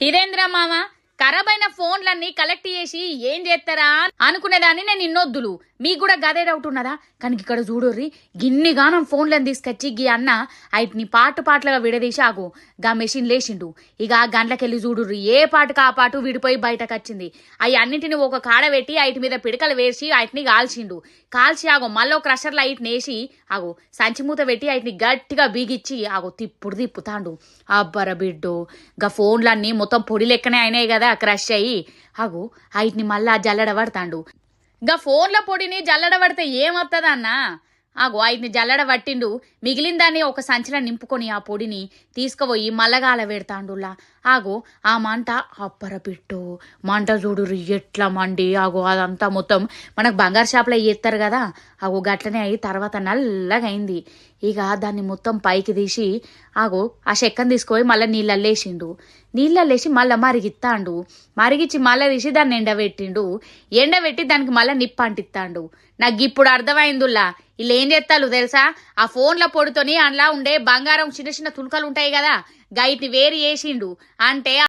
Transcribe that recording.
ఇదేంద్ర మామ ఖరాబైన ఫోన్లన్నీ కలెక్ట్ చేసి ఏం చేస్తారా అనుకునేదాన్ని నేను ఇన్నొద్దులు మీకు కూడా గదే డౌట్ ఉన్నదా కానీ ఇక్కడ చూడర్రి గిన్నిగానం ఫోన్లను తీసుకొచ్చి గీ అన్న వాటిని పాటలుగా విడదీసి ఆగు గా మెషిన్ లేచిండు ఇక ఆ గంటలకెళ్ళి చూడుర్రి ఏ పాటకు ఆ పాటు విడిపోయి బయటకు వచ్చింది అవి అన్నింటిని ఒక కాడ పెట్టి వాటి మీద పిడకలు వేసి వాటిని కాల్చి ఆగో మళ్ళీ క్రషర్లో వాటిని వేసి ఆగో సంచిమూత పెట్టి వాటిని గట్టిగా బీగిచ్చి ఆగో తిప్పుతాండు అబ్బర బిడ్డో గా ఫోన్లన్నీ మొత్తం పొడి లెక్కనే అయినాయి కదా క్రష్ అయ్యి ఆగో వాటిని మళ్ళా జల్లడ పడతాండు గా ఫోన్ల పొడిని జల్లడ పడితే ఏమవుతుందన్నా ఆగో వాటిని జల్లడ పట్టిండు మిగిలిన దాన్ని ఒక సంచిలో నింపుకొని ఆ పొడిని తీసుకుపోయి మల్లగాల పెడతాండులా ఆగో ఆ మంట అప్పర పెట్టు మంట చూడు ఎట్లా మండి ఆగో అదంతా మొత్తం మనకు బంగారు షాప్లో చేస్తారు కదా ఆగో గట్లనే అయ్యి తర్వాత నల్లగా అయింది ఇక దాన్ని మొత్తం పైకి తీసి ఆగో ఆ చెక్కను తీసుకుపోయి మళ్ళీ నీళ్ళల్లేసి మళ్ళీ మరిగిచ్చి మళ్ళీ తీసి దాన్ని ఎండబెట్టి దానికి మళ్ళీ నిప్పు అంటిస్తాండు నాకు ఇప్పుడు అర్థమైందిలా వీళ్ళు ఏం చేస్తారు తెలుసా ఆ ఫోన్ల పొడితోని అందులో ఉండే బంగారం చిన్న చిన్న తుణుకలు ఉంటాయి కదా గైట్ని వేరు చేసిండు అంటే